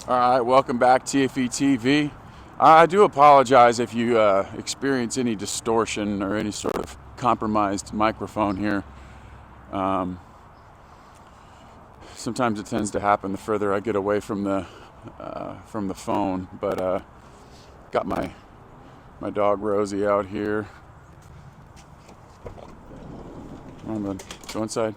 All right, welcome back, TFE TV. I do apologize if you experience any distortion or any sort of compromised microphone here. Um, Sometimes it tends to happen the further I get away from the phone. But got my dog Rosie out here. Come on, bud. Go inside.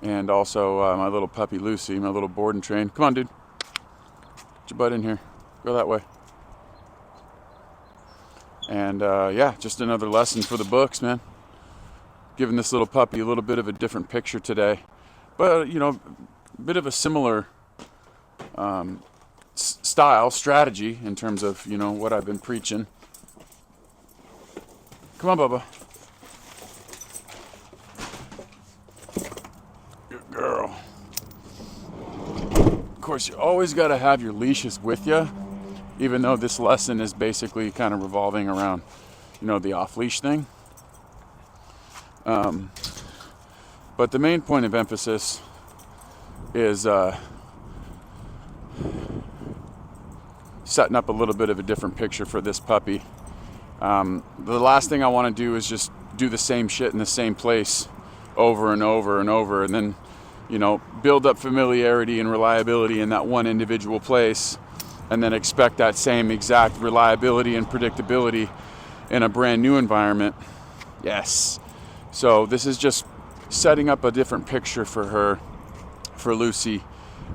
And also my little puppy Lucy, my little board and train. Come on, dude. Get your butt in here. Go that way. And yeah, just another lesson for the books, man. Giving this little puppy a little bit of a different picture today. But, a bit of a similar strategy in terms of, what I've been preaching. Come on, Bubba. Good girl. Of course, you always got to have your leashes with you, even though this lesson is basically kind of revolving around, the off-leash thing. But the main point of emphasis is setting up a little bit of a different picture for this puppy. The last thing I want to do is just do the same shit in the same place over and over and over, and then, build up familiarity and reliability in that one individual place, and then expect that same exact reliability and predictability in a brand new environment. Yes. So this is just setting up a different picture for her, for Lucy.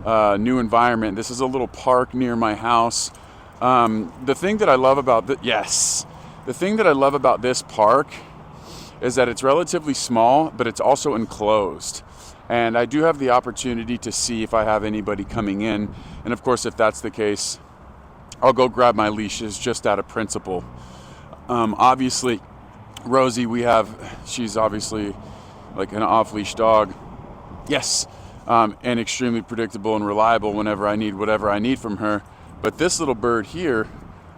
New environment. This is a little park near my house. The thing that I love about the thing that I love about this park is that it's relatively small, but it's also enclosed. And I do have the opportunity to see if I have anybody coming in. And of course, if that's the case, I'll go grab my leashes just out of principle. Obviously, Rosie, she's obviously like an off-leash dog. Yes, and extremely predictable and reliable whenever I need whatever I need from her. But this little bird here,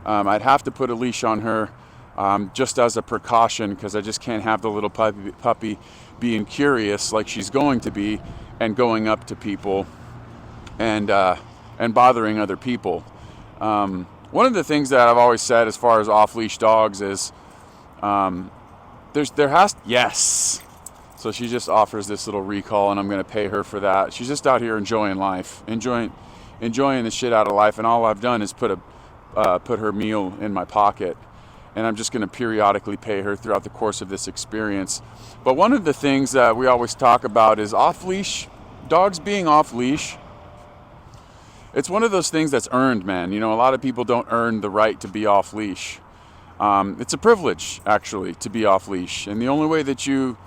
I'd have to put a leash on her just as a precaution, because I just can't have the little puppy being curious like she's going to be and going up to people and bothering other people. One of the things that I've always said as far as off-leash dogs is yes. So she just offers this little recall, and I'm going to pay her for that. She's just out here enjoying life, enjoying the shit out of life, and all I've done is put her meal in my pocket, and I'm just going to periodically pay her throughout the course of this experience. But one of the things that we always talk about is off-leash, dogs being off-leash. It's one of those things that's earned, man. A lot of people don't earn the right to be off-leash. It's a privilege, actually, to be off-leash, and the only way that you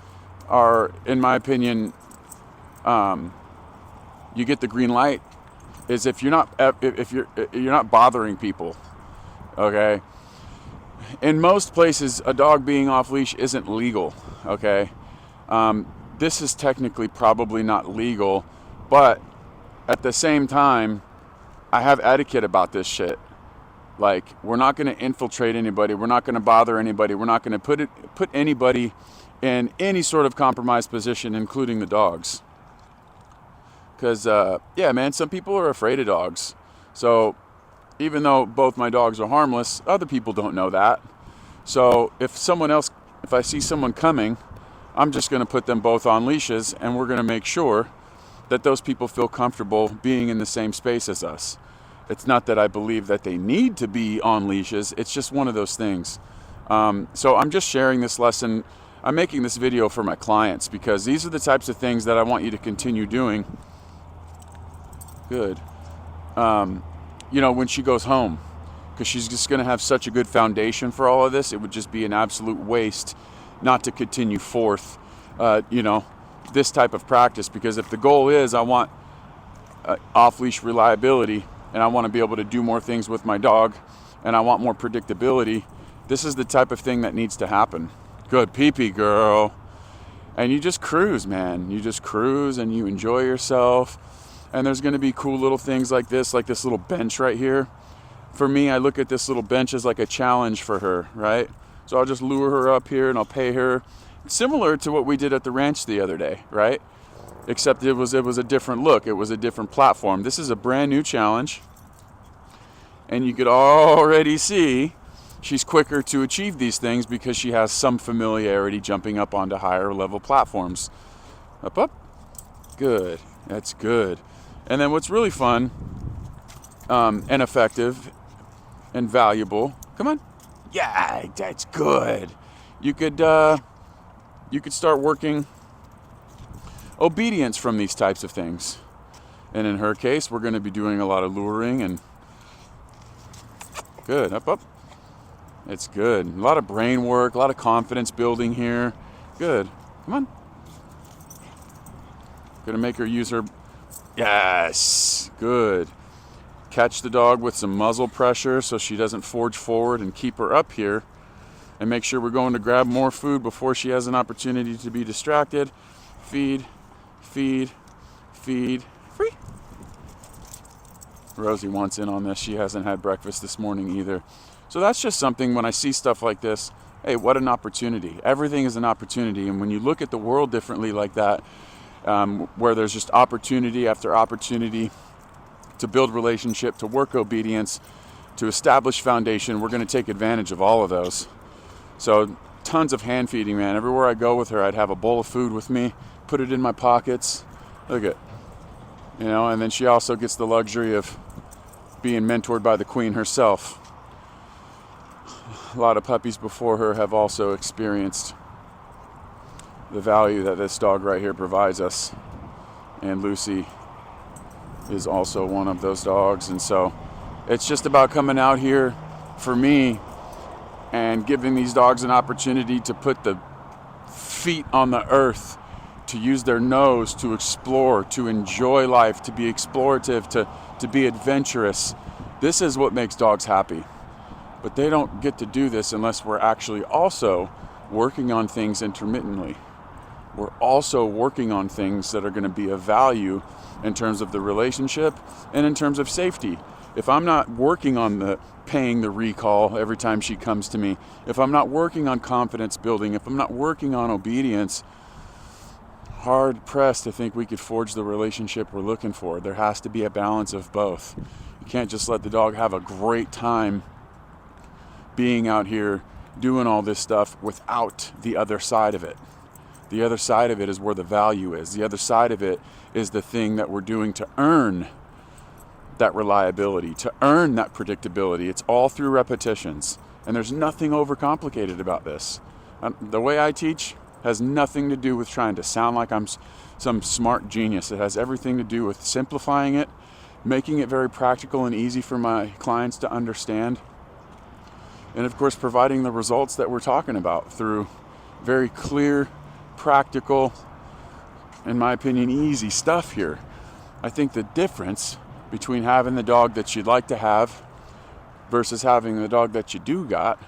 are, in my opinion, you get the green light is if you're not bothering people. Okay. In most places, a dog being off leash isn't legal. Okay. This is technically probably not legal, but at the same time, I have etiquette about this shit. Like, we're not going to infiltrate anybody. We're not going to bother anybody. We're not going to put anybody in any sort of compromised position, including the dogs. Because, yeah, man, some people are afraid of dogs. So even though both my dogs are harmless, other people don't know that. So if I see someone coming, I'm just going to put them both on leashes, and we're going to make sure that those people feel comfortable being in the same space as us. It's not that I believe that they need to be on leashes. It's just one of those things. So I'm just sharing this lesson. I'm making this video for my clients because these are the types of things that I want you to continue doing. Good. When she goes home, because she's just going to have such a good foundation for all of this. It would just be an absolute waste not to continue forth, this type of practice. Because if the goal is I want off-leash reliability, and I want to be able to do more things with my dog, and I want more predictability, this is the type of thing that needs to happen. Good pee-pee, girl. And you just cruise, man. You just cruise and you enjoy yourself. And there's going to be cool little things like this little bench right here. For me, I look at this little bench as like a challenge for her, right? So I'll just lure her up here and I'll pay her. Similar to what we did at the ranch the other day, right? except it was a different look. It was a different platform. This is a brand new challenge, and you could already see she's quicker to achieve these things because she has some familiarity jumping up onto higher level platforms. Up, up. Good. That's good. And then what's really fun and effective and valuable. Come on. Yeah, that's good. You could start working obedience from these types of things. And in her case, we're going to be doing a lot of luring and good. Up, up. It's good. A lot of brain work, a lot of confidence building here. Good. Come on. Gonna make her use her. Yes. Good. Catch the dog with some muzzle pressure so she doesn't forge forward, and keep her up here. And make sure we're going to grab more food before she has an opportunity to be distracted. Feed, feed, feed. Free. Rosie wants in on this. She hasn't had breakfast this morning either. So that's just something, when I see stuff like this, hey, what an opportunity. Everything is an opportunity. And when you look at the world differently like that, where there's just opportunity after opportunity to build relationship, to work obedience, to establish foundation, we're going to take advantage of all of those. So tons of hand feeding, man. Everywhere I go with her, I'd have a bowl of food with me, put it in my pockets. Look at, and then she also gets the luxury of being mentored by the queen herself. A lot of puppies before her have also experienced the value that this dog right here provides us. And Lucy is also one of those dogs. And so it's just about coming out here for me and giving these dogs an opportunity to put the feet on the earth, to use their nose, to explore, to enjoy life, to be explorative, to be adventurous. This is what makes dogs happy. But they don't get to do this unless we're actually also working on things intermittently. We're also working on things that are going to be of value in terms of the relationship and in terms of safety. If I'm not working on paying the recall every time she comes to me, if I'm not working on confidence building, if I'm not working on obedience, hard pressed to think we could forge the relationship we're looking for. There has to be a balance of both. You can't just let the dog have a great time being out here doing all this stuff without the other side of it. The other side of it is where the value is. The other side of it is the thing that we're doing to earn that reliability, to earn that predictability. It's all through repetitions. And there's nothing overcomplicated about this. The way I teach has nothing to do with trying to sound like I'm some smart genius. It has everything to do with simplifying it, making it very practical and easy for my clients to understand. And of course, providing the results that we're talking about through very clear, practical, in my opinion, easy stuff here. I think the difference between having the dog that you'd like to have versus having the dog that you do got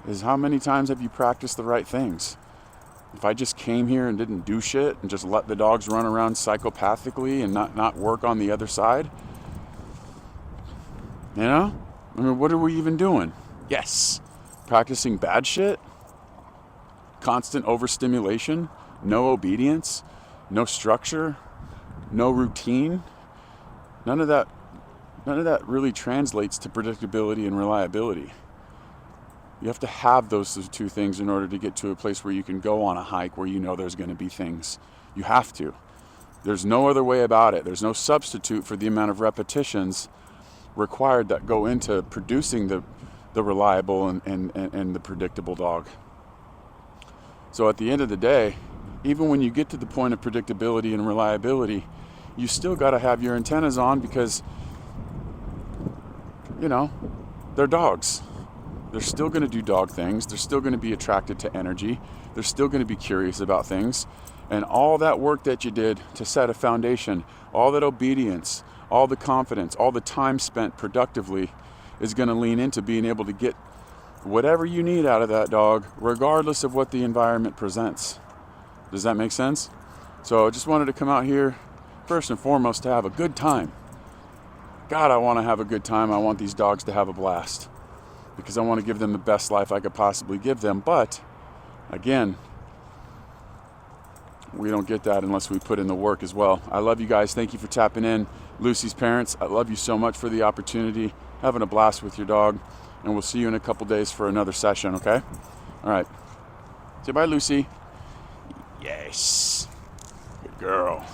is how many times have you practiced the right things. If I just came here and didn't do shit and just let the dogs run around psychopathically and not work on the other side, what are we even doing? Yes, practicing bad shit, constant overstimulation, no obedience, no structure, no routine. None of that really translates to predictability and reliability. You have to have those two things in order to get to a place where you can go on a hike where you know there's going to be things. You have to. There's no other way about it. There's no substitute for the amount of repetitions required that go into producing the reliable and the predictable dog. So at the end of the day, even when you get to the point of predictability and reliability, you still got to have your antennas on because, they're dogs. They're still going to do dog things. They're still going to be attracted to energy. They're still going to be curious about things. And all that work that you did to set a foundation, all that obedience, all the confidence, all the time spent productively is going to lean into being able to get whatever you need out of that dog, regardless of what the environment presents. Does that make sense? So I just wanted to come out here, first and foremost, to have a good time. God, I want to have a good time. I want these dogs to have a blast because I want to give them the best life I could possibly give them. But, again, we don't get that unless we put in the work as well. I love you guys. Thank you for tapping in. Lucy's parents, I love you so much for the opportunity. Having a blast with your dog. And we'll see you in a couple days for another session, okay? All right. Say bye, Lucy. Yes. Good girl.